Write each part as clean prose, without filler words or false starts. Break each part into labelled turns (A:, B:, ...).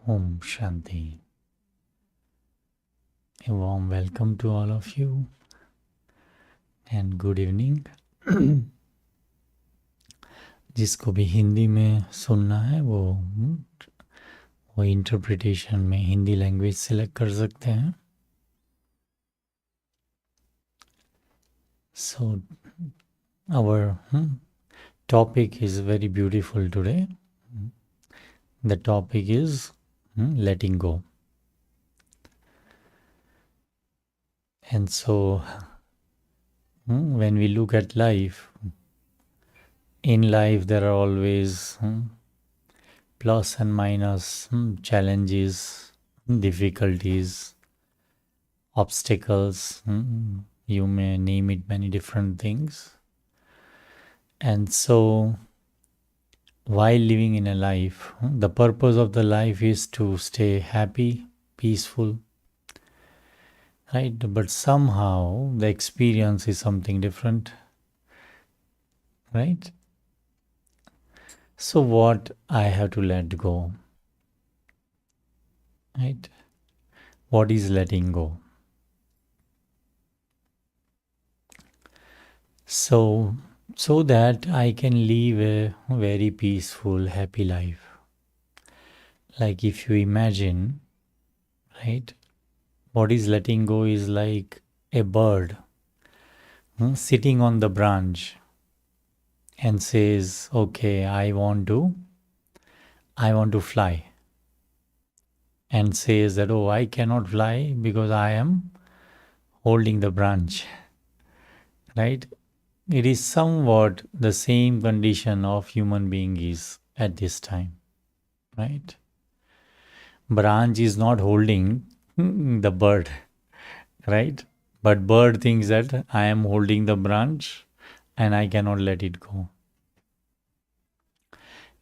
A: Om Shanti. A warm welcome to all of you and good evening. जिसको भी हिंदी में सुनना है वो इंटरप्रिटेशन में हिंदी लैंग्वेज सिलेक्ट कर सकते हैं. So our topic is very beautiful today. The topic is letting go. And so when we look at life, in life there are always plus and minus, challenges, difficulties, obstacles. You may name it many different things. And so, while living in a life, the purpose of the life is to stay happy, peaceful, right? But somehow the experience is something different, right? So, what I have to let go, right? What is letting go? So that I can live a very peaceful, happy life. Like if you imagine, right, what is letting go is like a bird sitting on the branch and says, okay, I want to fly. And says that, oh, I cannot fly because I am holding the branch, right? It is somewhat the same condition of human being is at this time, right? Branch is not holding the bird, right? But bird thinks that I am holding the branch and I cannot let it go.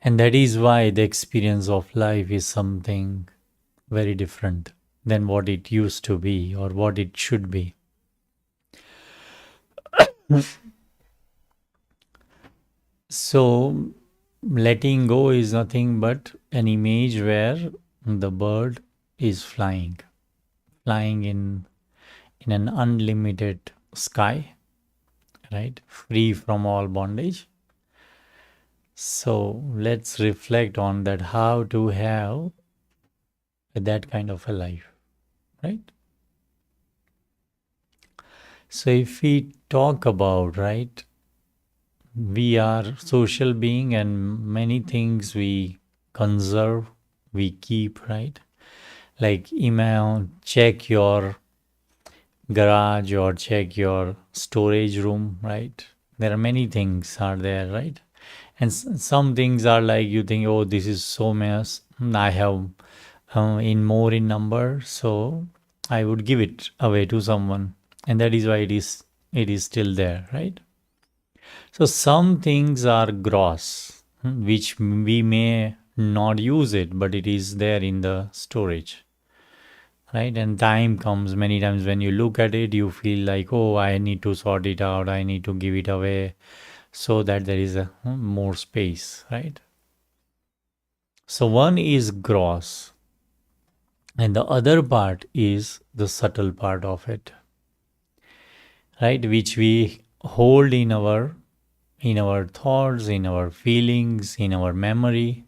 A: And that is why the experience of life is something very different than what it used to be or what it should be. So, letting go is nothing but an image where the bird is flying in an unlimited sky, right? Free from all bondage. So, let's reflect on that, how to have that kind of a life, right? So, if we talk about, right, we are social being and many things we conserve, we keep, right? Like email, check your garage or check your storage room, right? There are many things are there, right? And some things are like you think, oh, this is so mess. I have in number, so I would give it away to someone, and that is why it is still there, right? So some things are gross, which we may not use it, but it is there in the storage, right? And time comes many times when you look at it, you feel like, oh, I need to sort it out, I need to give it away so that there is a more space, right? So one is gross, and the other part is the subtle part of it, right? Which we hold in our thoughts, in our feelings, in our memory.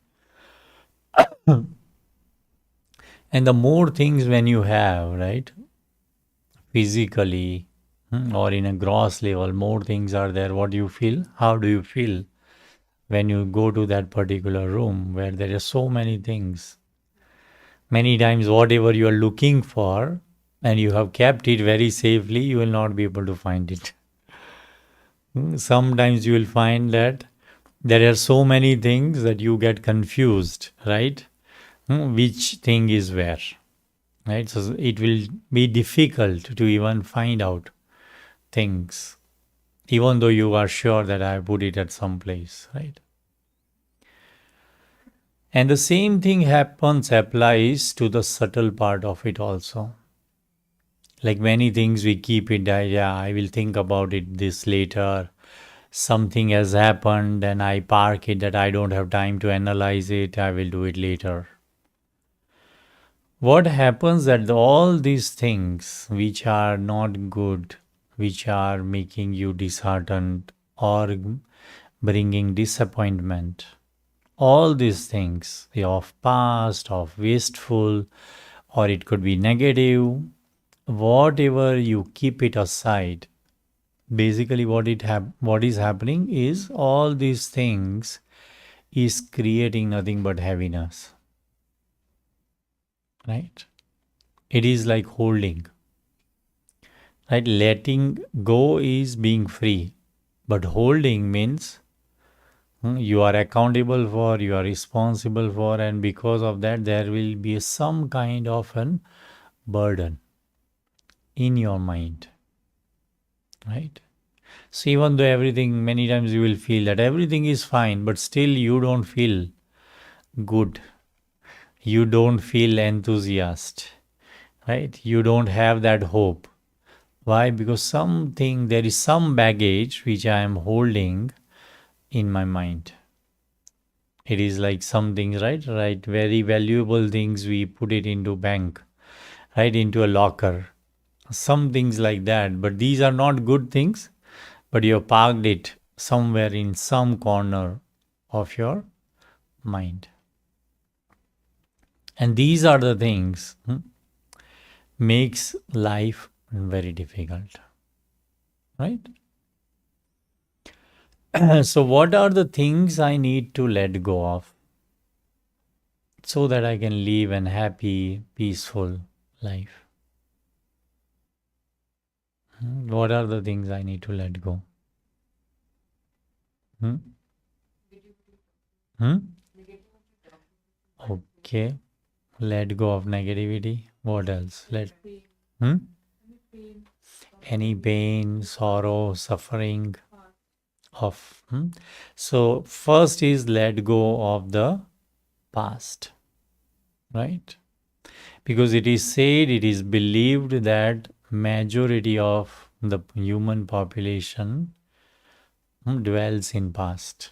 A: And the more things when you have, right, physically or in a gross level, more things are there. What do you feel? How do you feel when you go to that particular room where there are so many things? Many times, whatever you are looking for and you have kept it very safely, you will not be able to find it. Sometimes you will find that there are so many things that you get confused, right? Which thing is where, right? So it will be difficult to even find out things, even though you are sure that I put it at some place, right? And the same thing applies to the subtle part of it also. Like many things we keep it, yeah, I will think about it this later. Something has happened and I park it that I don't have time to analyze it, I will do it later. What happens that all these things which are not good, which are making you disheartened or bringing disappointment, all these things of past, of wasteful, or it could be negative, whatever you keep it aside, basically what is happening is all these things is creating nothing but heaviness, right? It is like holding, right? Letting go is being free, but holding means you are accountable for, you are responsible for, and because of that there will be some kind of an burden in your mind, right? So even though everything, many times you will feel that everything is fine, but still you don't feel good, you don't feel enthusiastic, right? You don't have that hope. Why? Because something, there is some baggage which I am holding in my mind. It is like some things, right, very valuable things, we put it into bank, right, into a locker, some things like that, but these are not good things, but you have parked it somewhere in some corner of your mind. And these are the things makes life very difficult, right? So what are the things I need to let go of so that I can live an happy, peaceful life? What are the things I need to let go? Hmm? Hmm? Okay. Let go of negativity. What else? Hmm? Any pain, sorrow, suffering of. So first is let go of the past, right? Because it is said, it is believed that majority of the human population dwells in past,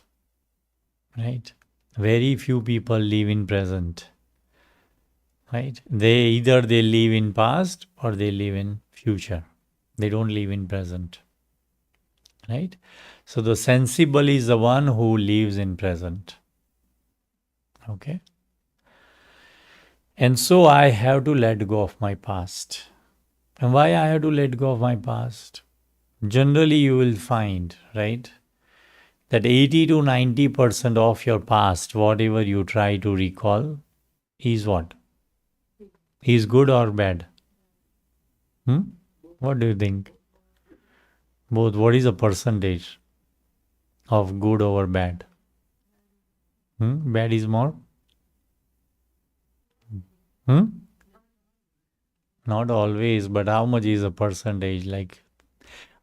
A: right? Very few people live in present, right? They live in past or they live in future. They don't live in present, right? So the sensible is the one who lives in present. Okay. And so I have to let go of my past. And why I have to let go of my past? Generally you will find, right, that 80 to 90% of your past, whatever you try to recall, is what? Is good or bad? Hmm? What do you think? Both. What is the percentage of good over bad? Bad is more? Hmm? Not always, but how much is a percentage? Like,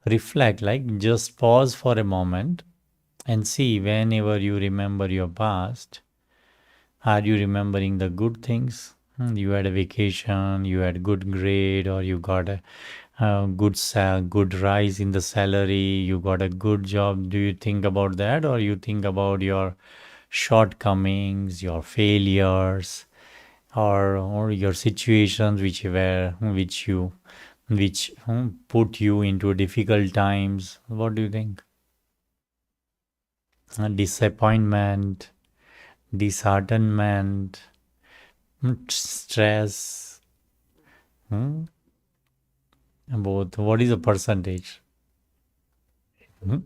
A: reflect, like, just pause for a moment and see whenever you remember your past, are you remembering the good things? You had a vacation, you had good grade, or you got a good rise in the salary, you got a good job. Do you think about that, or you think about your shortcomings, your failures, or your situations which put you into difficult times? What do you think? Disappointment, disheartenment, stress, hmm? Both. What is the percentage? Hmm?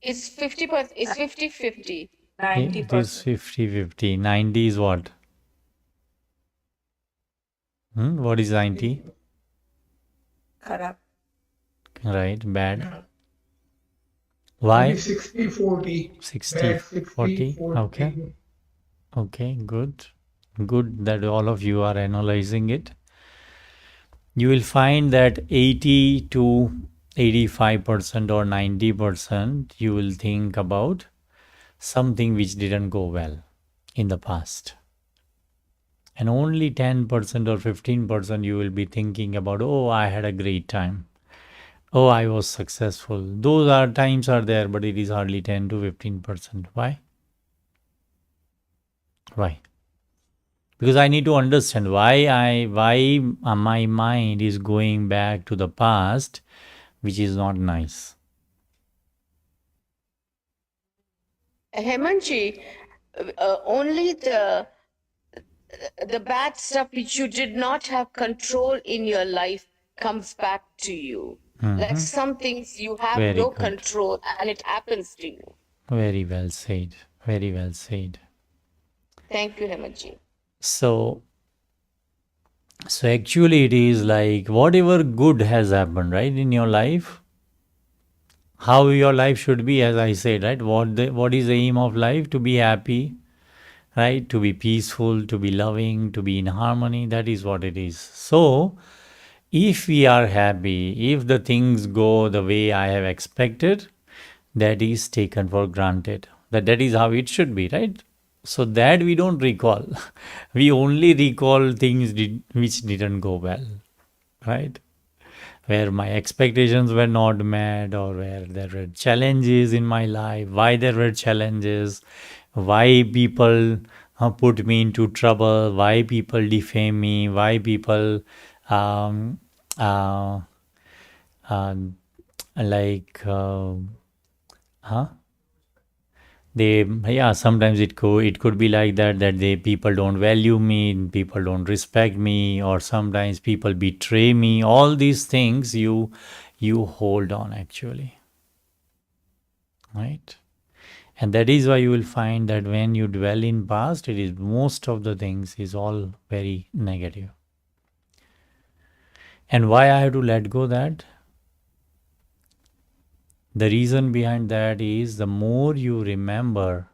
B: It's 50%, it's 50-50.
A: It is 50-50. 90 is what? What is 90?
B: Correct.
A: Right, bad. Why?
C: Maybe 60-40.
A: 60
C: Bad 60,
A: 40. Okay.
C: 40.
A: Okay, good. Good that all of you are analyzing it. You will find that 80 to 85% or 90% you will think about something which didn't go well in the past. And only 10% or 15% you will be thinking about, oh, I had a great time. Oh, I was successful. Those are times are there, but it is hardly 10 to 15%. Why? Why? because I need to understand why my mind is going back to the past, which is not nice.
B: Hemanji, only the bad stuff which you did not have control in your life comes back to you. Like
A: Mhm.
B: some things you have
A: Very
B: no
A: good.
B: control and it happens to you.
A: Very well said. Very well said.
B: Thank you, Hemanji.
A: So, so actually, it is like whatever good has happened, right, in your life, how your life should be, as I said, right? What is the aim of life? To be happy, right? To be peaceful, to be loving, to be in harmony. That is what it is. So, if we are happy, if the things go the way I have expected, that is taken for granted. That is how it should be, right? So that we don't recall. We only recall things which didn't go well, right? Where my expectations were not met, or where there were challenges in my life, why there were challenges, why people put me into trouble, why people defame me, why people um, uh, uh, like huh they, yeah, sometimes it could be like that they people don't value me, people don't respect me, or sometimes people betray me. All these things you hold on actually, right? And that is why you will find that when you dwell in past, it is most of the things is all very negative. And why I have to let go that? The reason behind that is the more you remember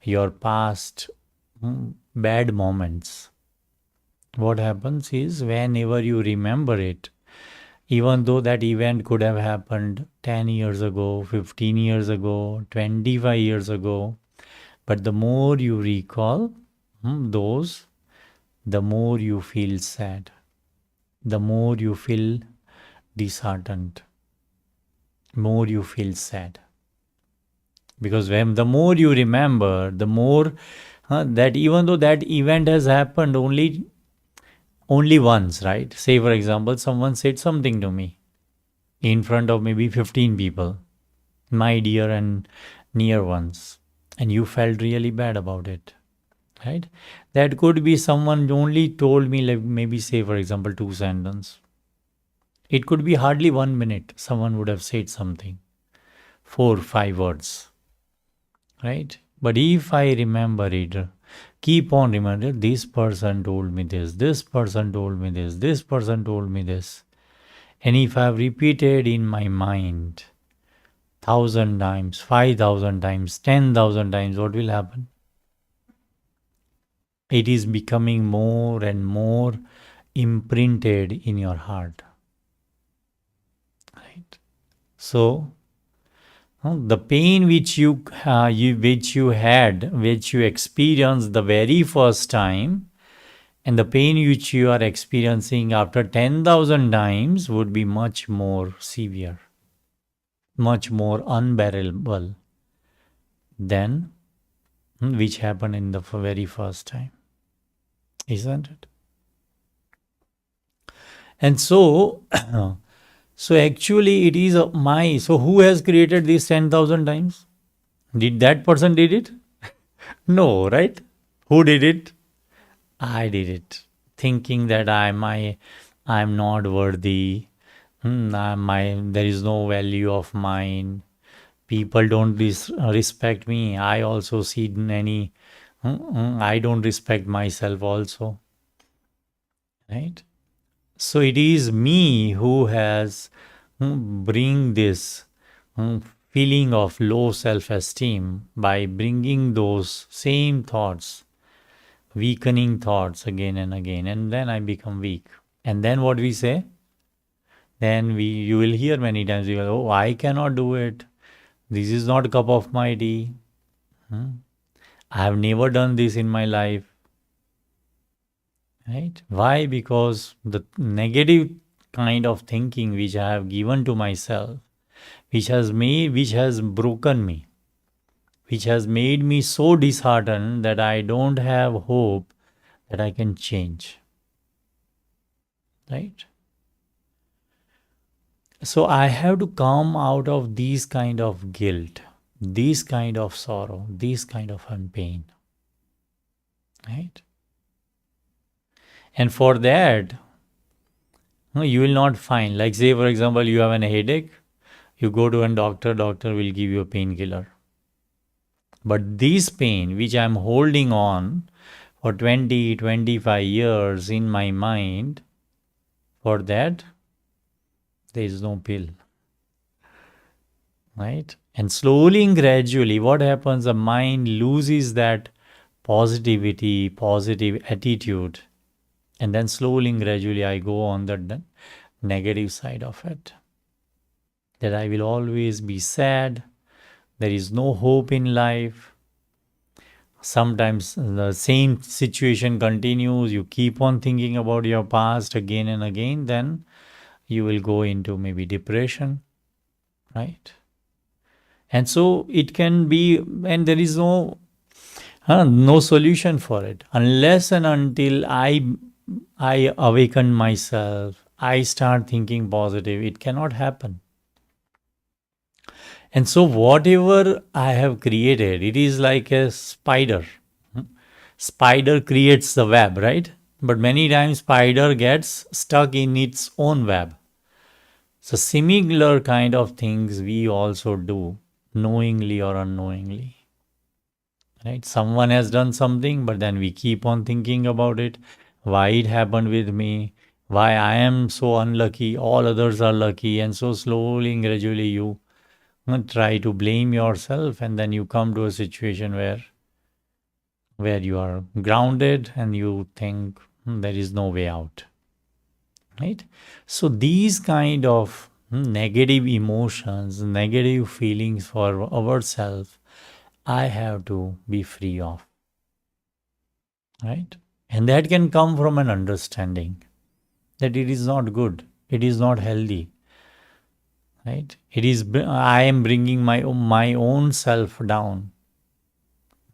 A: your past bad moments, what happens is whenever you remember it, even though that event could have happened 10 years ago, 15 years ago, 25 years ago, but the more you recall those, the more you feel sad, the more you feel disheartened, more you feel sad. Because when the more you remember, the more that even though that event has happened only once, right? Say for example, someone said something to me in front of maybe 15 people, my dear and near ones, and you felt really bad about it, right? That could be someone only told me, like maybe say for example, two sentences. It could be hardly 1 minute. Someone would have said something, 4 5 words, right? But if I remember it, keep on remembering, this person told me this person told me this person told me this. And if I've repeated in my mind 1,000 times, 5,000 times, 10,000 times, what will happen? It is becoming more and more imprinted in your heart. Right? So, the pain which you had, which you experienced the very first time, and the pain which you are experiencing after 10,000 times would be much more severe, much more unbearable than which happened in the very first time, isn't it? And so, so actually, it is my. So who has created this 10,000 times? Did that person did it? No, right? Who did it? I did it, thinking that I'm not worthy. There is no value of mine. People don't respect me. I also see many. I don't respect myself also, right? So it is me who has bring this feeling of low self-esteem by bringing those same thoughts, weakening thoughts again and again, and then I become weak. And then what we say? Then you will hear many times, you will, oh, I cannot do it. This is not a cup of my tea. I have never done this in my life. Right? Why? Because the negative kind of thinking which I have given to myself, which has broken me, which has made me so disheartened that I don't have hope that I can change, right? So I have to come out of these kind of guilt, these kind of sorrow, these kind of pain, right? And for that, no, you will not find, like, say, for example, you have an headache, you go to a doctor, doctor will give you a painkiller. But this pain, which I'm holding on for 20, 25 years in my mind, for that, there is no pill, right? And slowly and gradually, what happens? The mind loses that positivity, positive attitude, and then slowly and gradually, I go on the negative side of it. That I will always be sad, there is no hope in life. Sometimes the same situation continues, you keep on thinking about your past again and again, then you will go into maybe depression, right? And so it can be, and there is no solution for it unless and until I awaken myself, I start thinking positive. It cannot happen. And so whatever I have created, it is like a spider. Spider creates the web, right? But many times spider gets stuck in its own web. So similar kind of things we also do, knowingly or unknowingly. Right? Someone has done something, but then we keep on thinking about it. Why it happened with me? Why I am so unlucky? All others are lucky. And so slowly and gradually you try to blame yourself, and then you come to a situation where you are grounded and you think there is no way out, right? So these kind of negative emotions, negative feelings for ourselves, I have to be free of, right? And that can come from an understanding that it is not good, it is not healthy, right? It is, I am bringing my own self down,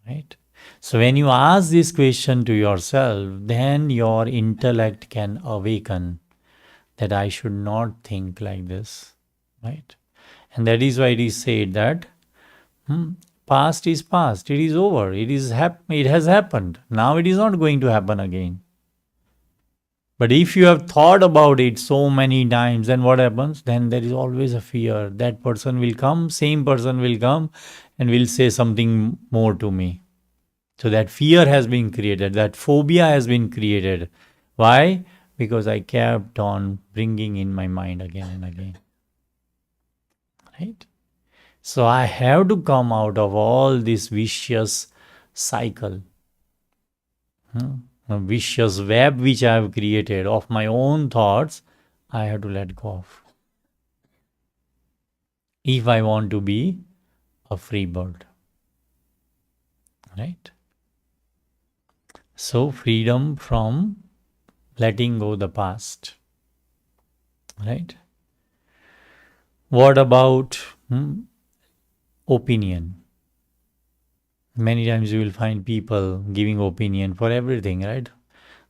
A: right? So when you ask this question to yourself, then your intellect can awaken that I should not think like this, right? And that is why it is said that past is past, it is over, it has happened. Now it is not going to happen again. But if you have thought about it so many times, then what happens? Then there is always a fear. That person will come, same person will come and will say something more to me. So that fear has been created, that phobia has been created. Why? Because I kept on bringing in my mind again and again. Right? So I have to come out of all this vicious cycle, a vicious web which I have created of my own thoughts. I have to let go of if I want to be a free bird. Right? So freedom from letting go the past. Right? What about opinion? Many times you will find people giving opinion for everything, right?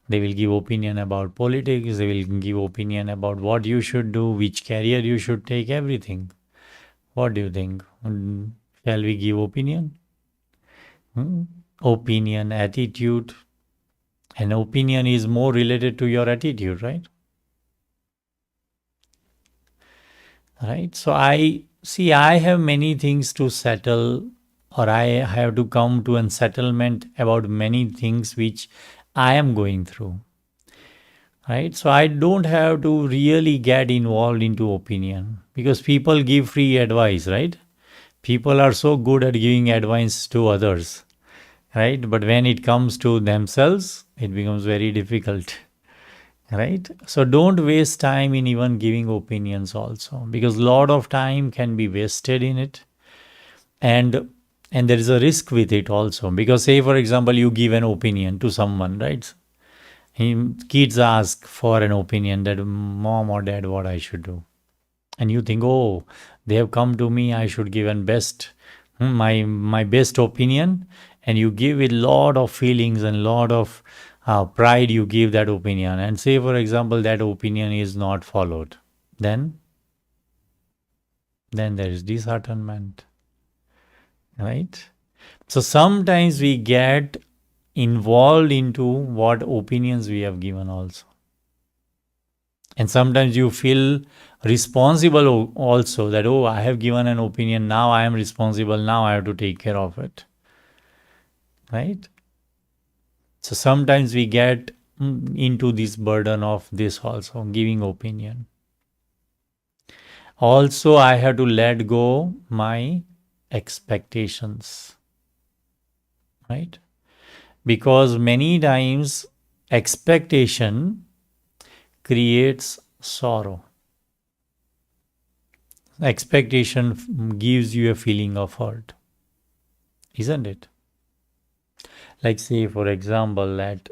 A: They will give opinion about politics, they will give opinion about what you should do, which career you should take, everything. What do you think? Shall we give opinion? Opinion, attitude. And opinion is more related to your attitude, right? Right? So I have many things to settle, or I have to come to a settlement about many things which I am going through. Right? So I don't have to really get involved into opinion because people give free advice, right? People are so good at giving advice to others, right? But when it comes to themselves, it becomes very difficult, right? So don't waste time in even giving opinions also, because a lot of time can be wasted in it, and there is a risk with it also, because say for example you give an opinion to someone, right? Kids ask for an opinion that mom or dad what I should do, and you think, oh, they have come to me, I should give an best my best opinion, and you give it lot of feelings and lot of pride you give that opinion, and say for example that opinion is not followed, then there is disheartenment, right? So sometimes we get involved into what opinions we have given also, and sometimes you feel responsible also, that oh, I have given an opinion, now I am responsible, now I have to take care of it, right? So sometimes we get into this burden of this also, giving opinion. Also, I have to let go my expectations, right? Because many times expectation creates sorrow. Expectation gives you a feeling of hurt, isn't it? Like say for example that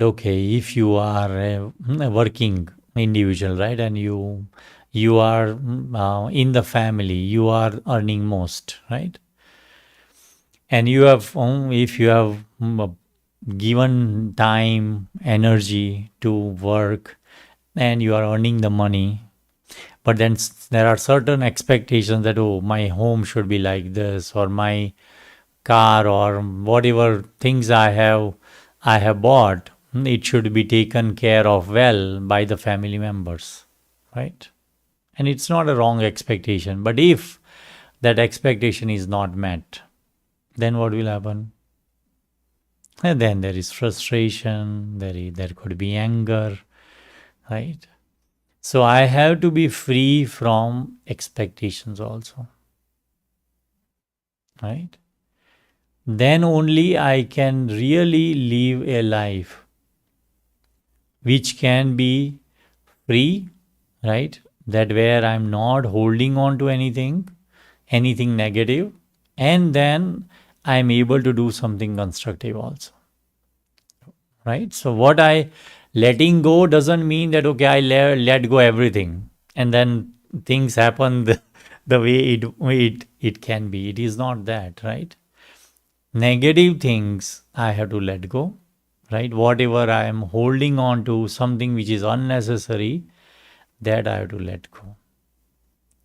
A: okay, if you are a working individual, right, and you are in the family, you are earning most, right, and you have if you have given time, energy to work, and you are earning the money, but then there are certain expectations that oh, my home should be like this, or my car, or whatever things I have bought, it should be taken care of well by the family members, right? And it's not a wrong expectation, but if that expectation is not met, then what will happen? And then there is frustration, there could be anger, right? So I have to be free from expectations also, right? Then only I can really live a life which can be free, right? That where I'm not holding on to anything negative, and then I'm able to do something constructive also, right? So what I letting go doesn't mean that okay, I let go everything and then things happen the way it can be. It is not that, right? Negative things I have to let go, right? Whatever I am holding on to, something which is unnecessary, that I have to let go.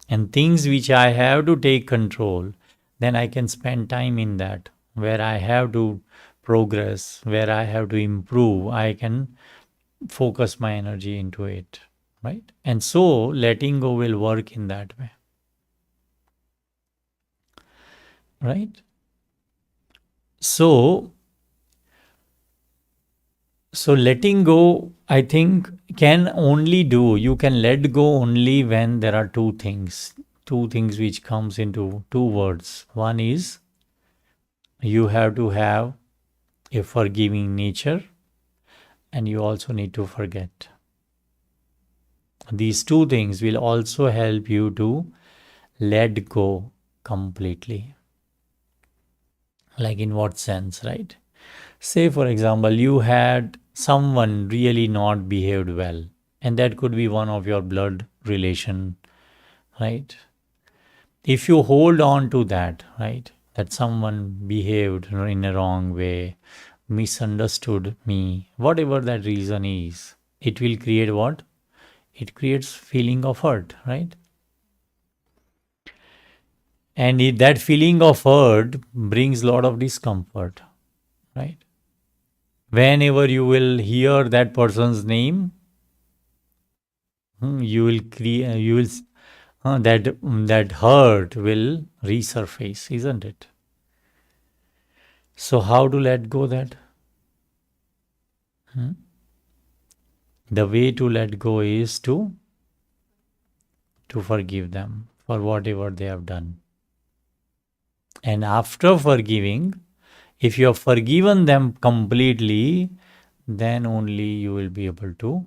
A: And things which I have to take control, then I can spend time in that. Where I have to progress, where I have to improve, I can focus my energy into it, right? And so letting go will work in that way, right? So letting go, I think, you can let go only when there are two things which comes into two words. One is you have to have a forgiving nature, and you also need to forget. These two things will also help you to let go completely. Like in what sense, right? Say, for example, you had someone really not behaved well, and that could be one of your blood relation, right? If you hold on to that, right, that someone behaved in a wrong way, misunderstood me, whatever that reason is, it will create what? It creates feeling of hurt, right? And that feeling of hurt brings a lot of discomfort, right? Whenever you will hear that person's name, you will create, that hurt will resurface, isn't it? So how to let go that? The way to let go is to forgive them for whatever they have done. And after forgiving, if you have forgiven them completely, then only you will be able to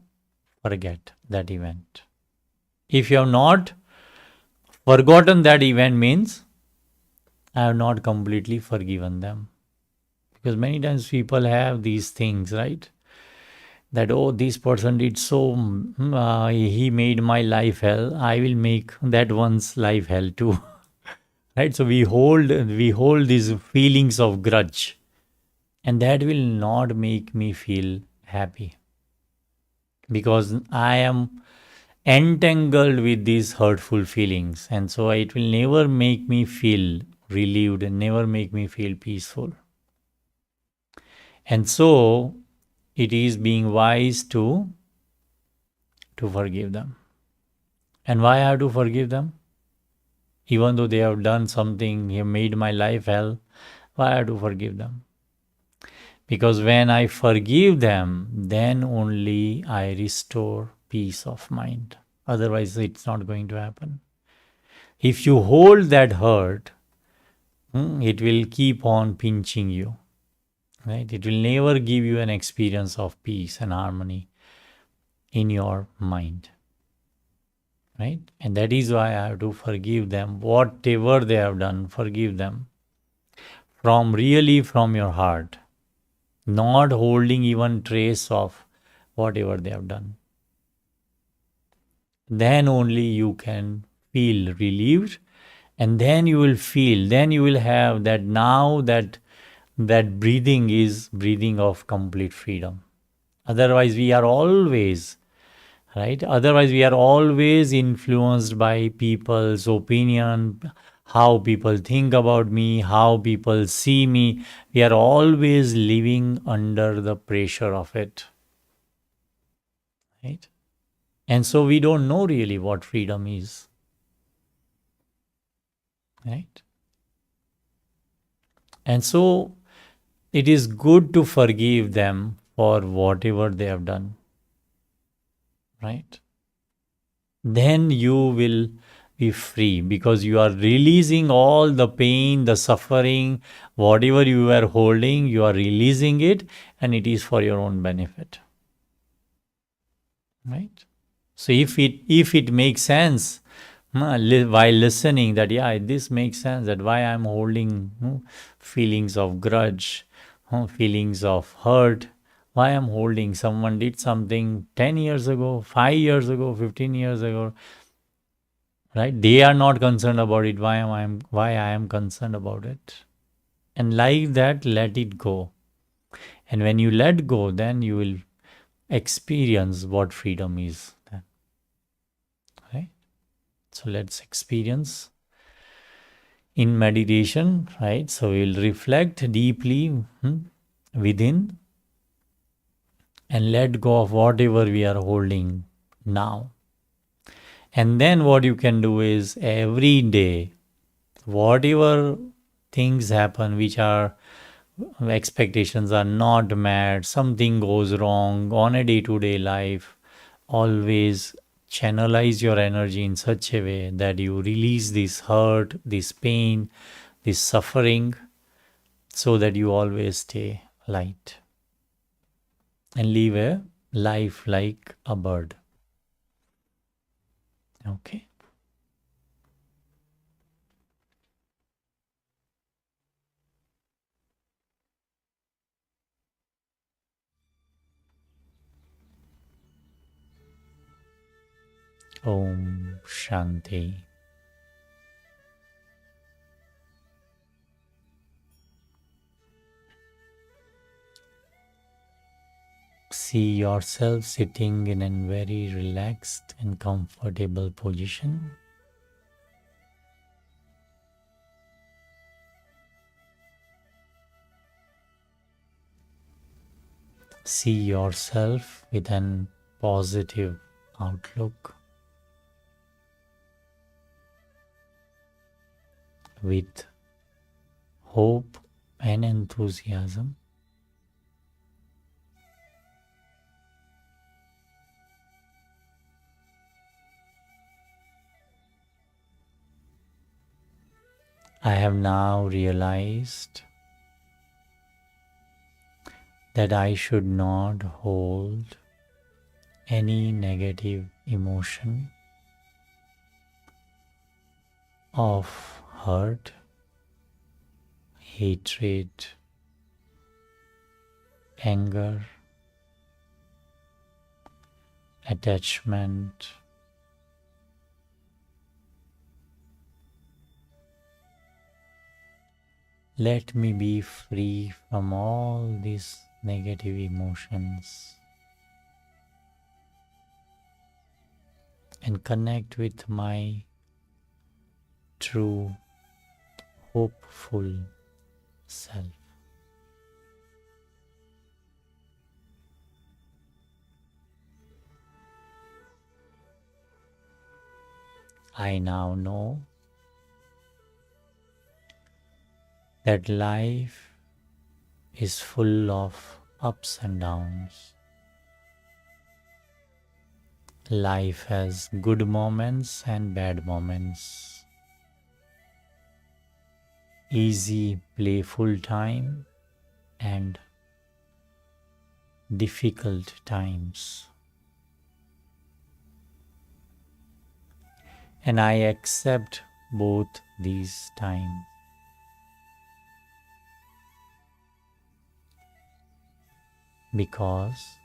A: forget that event. If you have not forgotten that event, means I have not completely forgiven them. Because many times people have these things, right? That oh, this person did so, he made my life hell, I will make that one's life hell too. Right? So we hold these feelings of grudge, And that will not make me feel happy because I am entangled with these hurtful feelings. And so it will never make me feel relieved and never make me feel peaceful. And so it is being wise to forgive them. And why I have to forgive them? Even though they have done something, have made my life hell, why I have to forgive them? Because when I forgive them, then only I restore peace of mind. Otherwise, it's not going to happen. If you hold that hurt, it will keep on pinching you. Right? It will never give you an experience of peace and harmony in your mind. Right? And that is why I have to forgive them. Whatever they have done, forgive them. From your heart. Not holding even trace of whatever they have done. Then only you can feel relieved, and then you will feel, then you will have that now that breathing is breathing of complete freedom. Otherwise we are always right, otherwise we are always influenced by people's opinion, how people think about me, how people see me. We are always living under the pressure of it, right? And so we don't know really what freedom is, right? And so it is good to forgive them for whatever they have done, right? Then you will be free because you are releasing all the pain, the suffering, whatever you were holding, you are releasing it, and it is for your own benefit, right? So if it makes sense, while listening, that yeah, this makes sense, that why I'm holding feelings of grudge, feelings of hurt, why I'm holding, someone did something 10 years ago, 5 years ago, 15 years ago, right? They are not concerned about it, why I am concerned about it. And like that, let it go. And when you let go, then you will experience what freedom is then, right? So let's experience in meditation, right? So we'll reflect deeply within and let go of whatever we are holding now. And then what you can do is every day, whatever things happen which are expectations are not met, something goes wrong on a day to day life, always channelize your energy in such a way that you release this hurt, this pain, this suffering, so that you always stay light and live a life like a bird. Okay. Om Shanti. See yourself sitting in a very relaxed and comfortable position. See yourself with an positive outlook, with hope and enthusiasm. I have now realized that I should not hold any negative emotion of hurt, hatred, anger, attachment, Let me be free from all these negative emotions and connect with my true, hopeful self. I now know that life is full of ups and downs. Life has good moments and bad moments, easy, playful time and difficult times. And I accept both these times because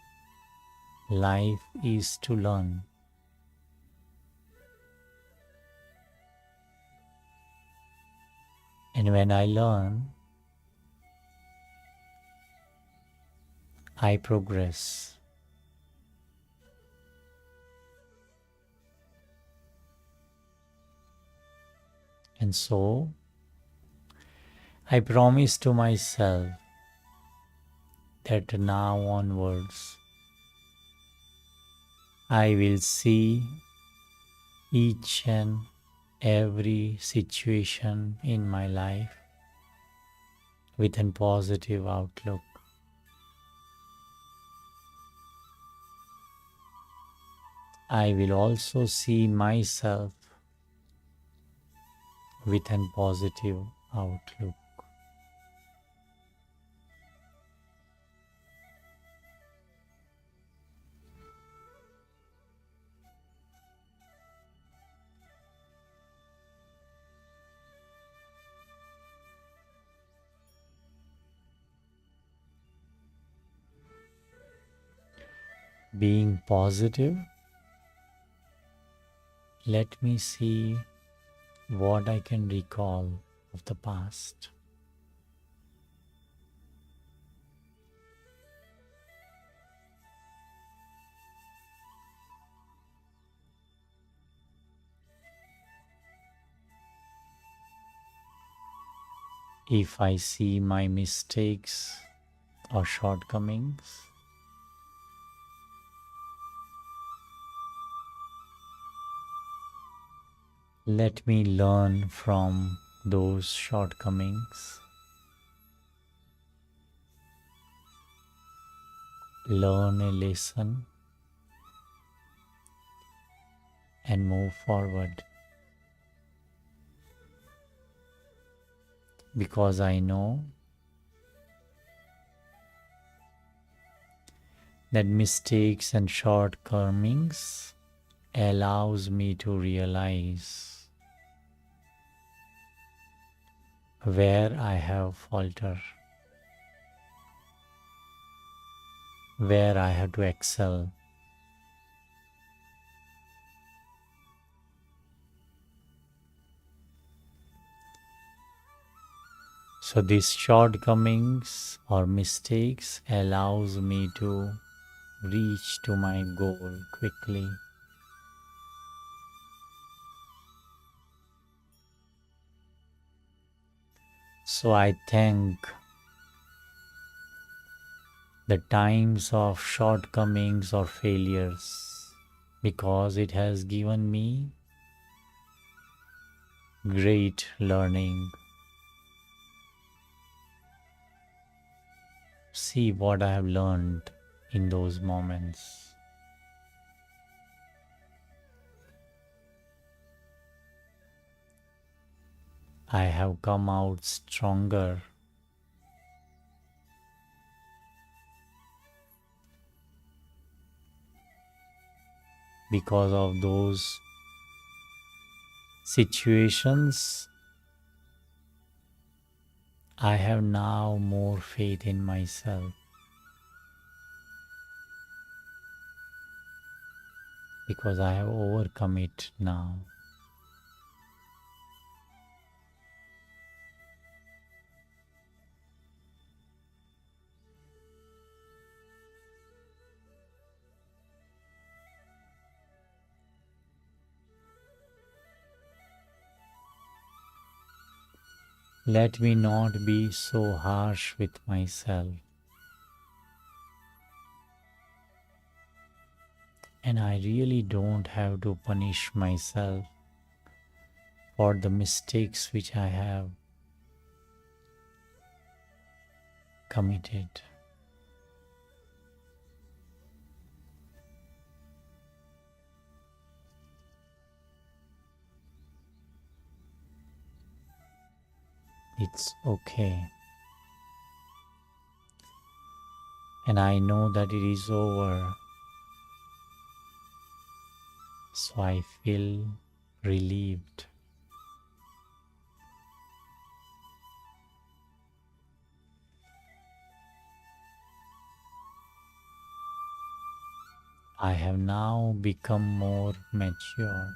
A: life is to learn. And when I learn, I progress. And so, I promise to myself that now onwards, I will see each and every situation in my life with a positive outlook. I will also see myself with a positive outlook. Being positive, let me see what I can recall of the past. If I see my mistakes or shortcomings, let me learn from those shortcomings, learn a lesson, and move forward. Because I know that mistakes and shortcomings allows me to realize where I have faltered, where I have to excel. So these shortcomings or mistakes allows me to reach to my goal quickly. So I thank the times of shortcomings or failures because it has given me great learning. See what I have learned in those moments. I have come out stronger because of those situations. I have now more faith in myself because I have overcome it now. Let me not be so harsh with myself. And I really don't have to punish myself for the mistakes which I have committed. It's okay. And I know that it is over. So I feel relieved. I have now become more mature.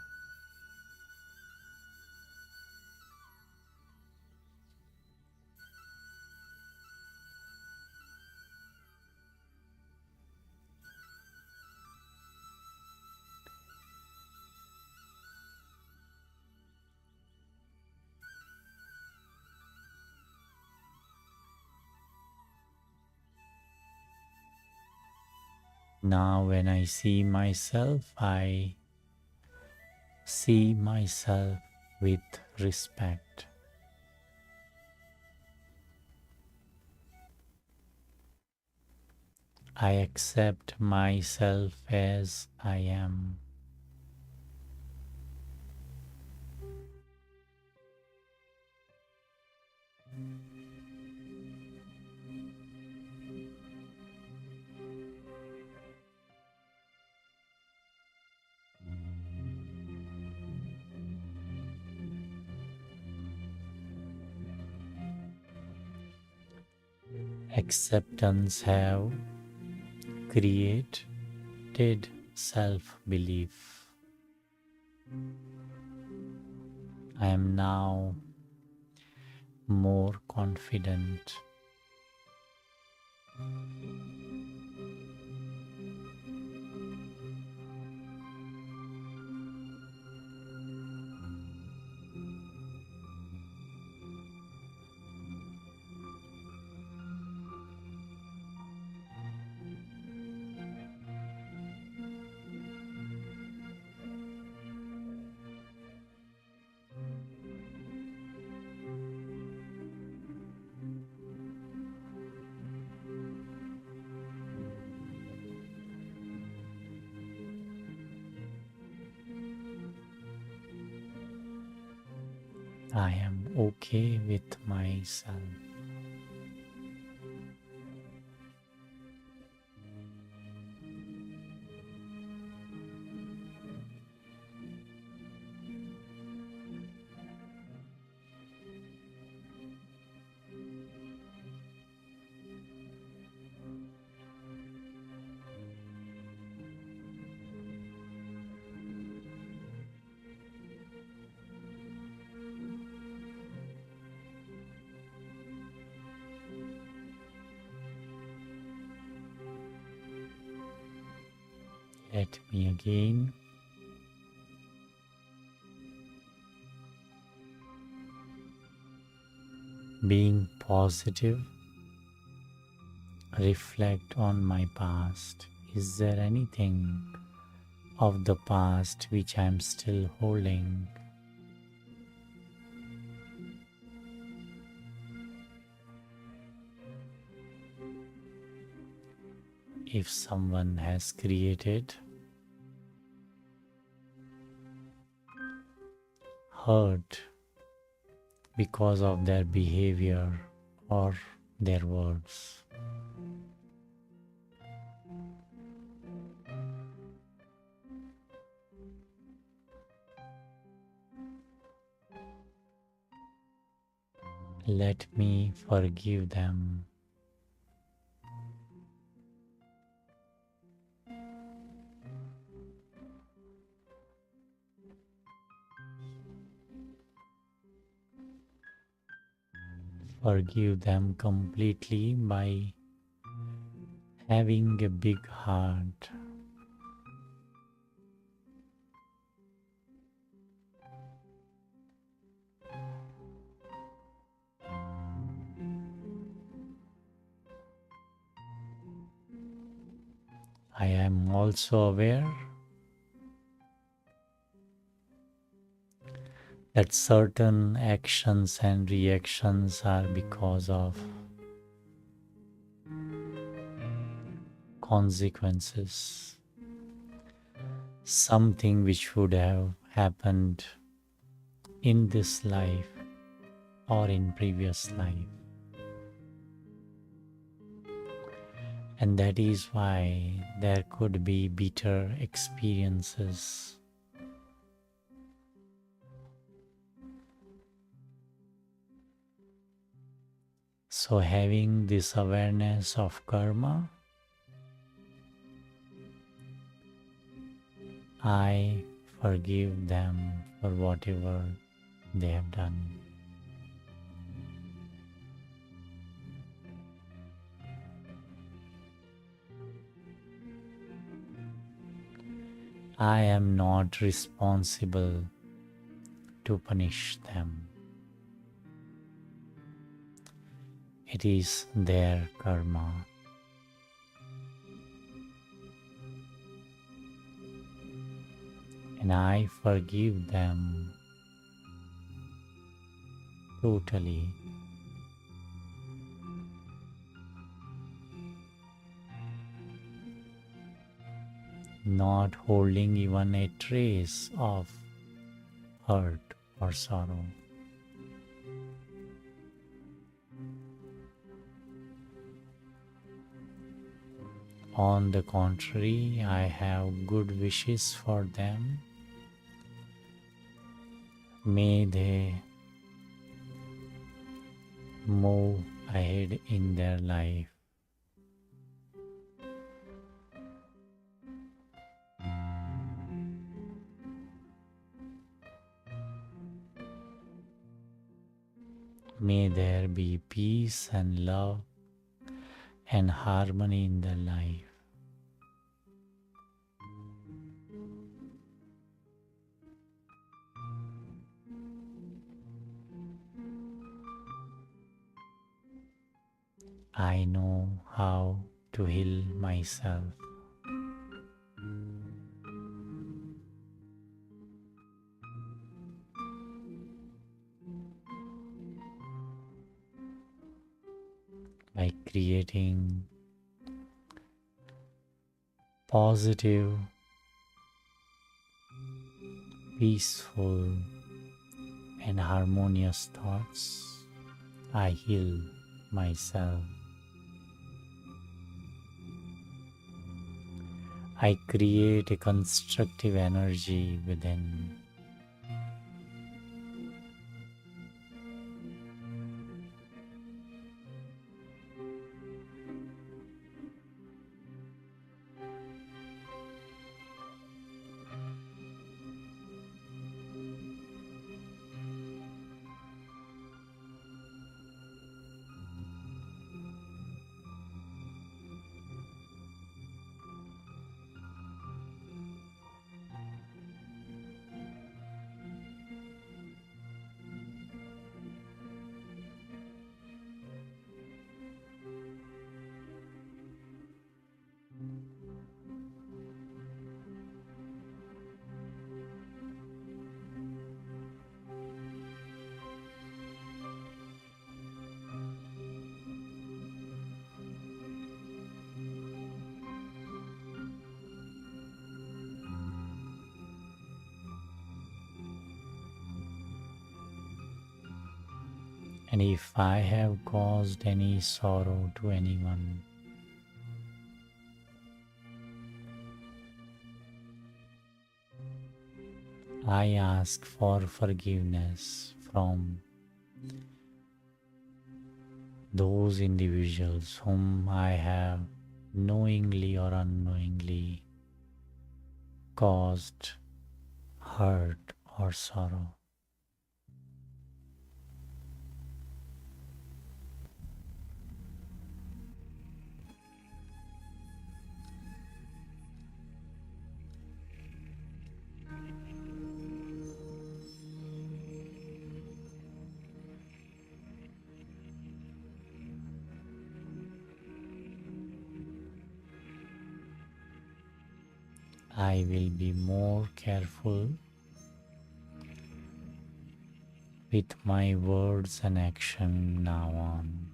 A: Now, when I see myself, I see myself with respect. I accept myself as I am. Acceptance have created self-belief. I am now more confident. I am okay with myself. Let me again being positive, reflect on my past. Is there anything of the past which I am still holding? If someone has created hurt because of their behavior or their words, let me forgive them. Forgive them completely by having a big heart. I am also aware that certain actions and reactions are because of consequences, something which would have happened in this life or in previous life. And that is why there could be bitter experiences. So having this awareness of karma, I forgive them for whatever they have done. I am not responsible to punish them. It is their karma. And I forgive them totally. Not holding even a trace of hurt or sorrow. On the contrary, I have good wishes for them. May they move ahead in their life. May there be peace and love and harmony in their life. I know how to heal myself. By creating positive, peaceful, and harmonious thoughts, I heal myself. I create a constructive energy within. And if I have caused any sorrow to anyone, I ask for forgiveness from those individuals whom I have knowingly or unknowingly caused hurt or sorrow. I will be more careful with my words and action now on.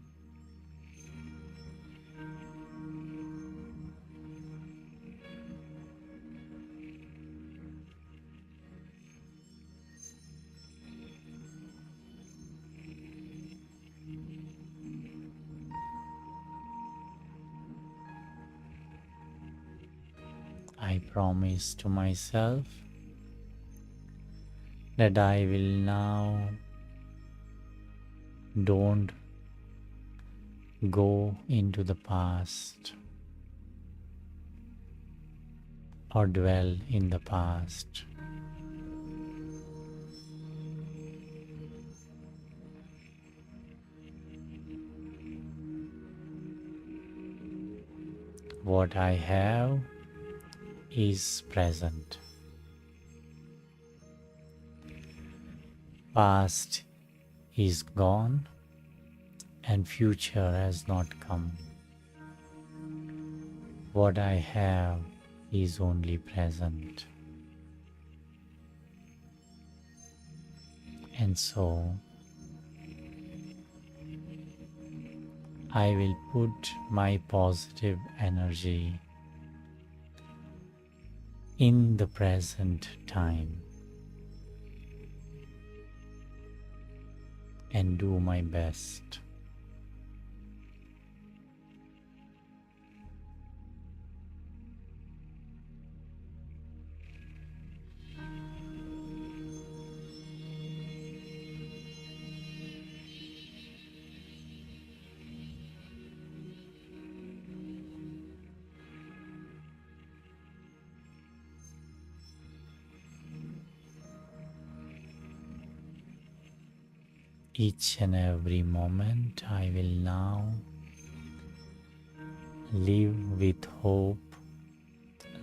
A: I promise to myself that I will now don't go into the past or dwell in the past. What I have is present. Past is gone and future has not come. What I have is only present. And so I will put my positive energy in the present time and do my best. Each and every moment I will now live with hope,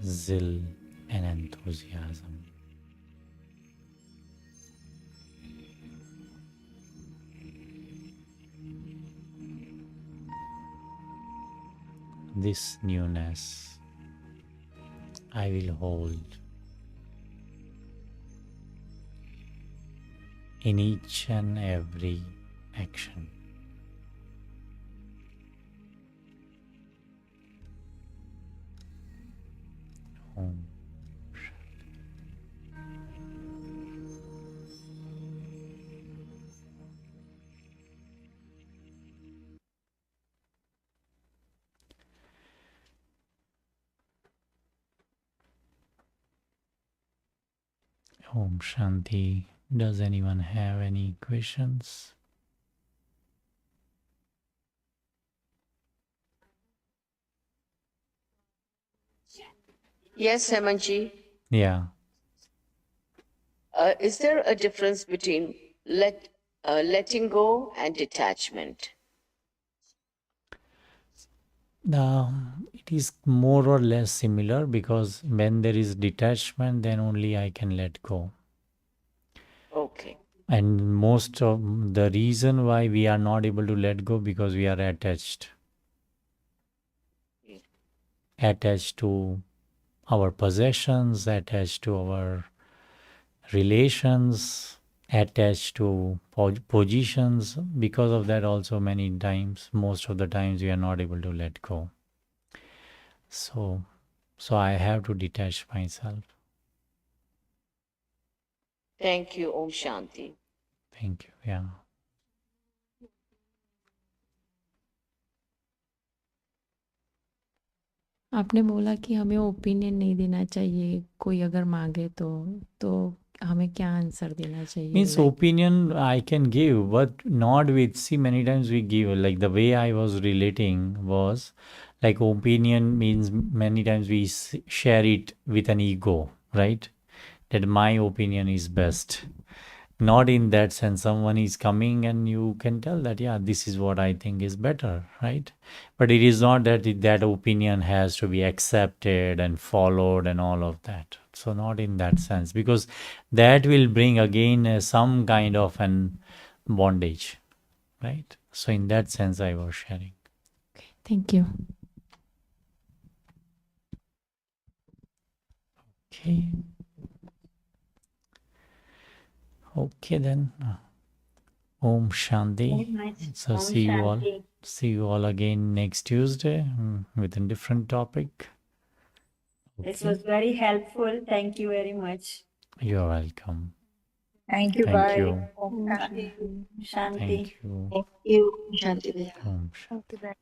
A: zeal, and enthusiasm. This newness I will hold in each and every action. Om. Om Shanti. Does anyone have any questions?
B: Yes, Hemanji.
A: Yeah.
B: Is there a difference between letting go and detachment?
A: It is more or less similar because when there is detachment, then only I can let go.
B: Okay.
A: And most of the reason why we are not able to let go because we are attached to our possessions, attached to our relations, attached to positions. Because of that, also many times, most of the times, we are not able to let go. So, I have to detach myself.
B: Thank you, Om Shanti.
A: Thank you. Yeah.
C: आपने बोला कि हमें opinion नहीं देना चाहिए कोई अगर मांगे तो हमें क्या आंसर देना चाहिए
A: Means opinion I can give, but not with, see, many times we give, like the way I was relating was like opinion means many times we share it with an ego, right? That my opinion is best. Not in that sense, someone is coming and you can tell that, yeah, this is what I think is better, right? But it is not that that opinion has to be accepted and followed and all of that. So not in that sense, because that will bring again some kind of an bondage, right? So in that sense I was sharing.
C: Thank you
A: Okay. Okay then. Om Shanti.
D: Very much.
A: So
D: Om
A: see you all.
D: Shanti.
A: See you all again next Tuesday with a different topic.
D: This
A: Okay.
D: was very helpful. Thank you very much.
A: You're welcome.
E: Thank you.
A: Thank
E: Bye.
A: you.
E: Om
C: Om
E: Shanti.
C: Shanti.
D: Shanti.
A: Thank you.
E: Thank you. Shanti.
A: Om Shanti.
E: Bye.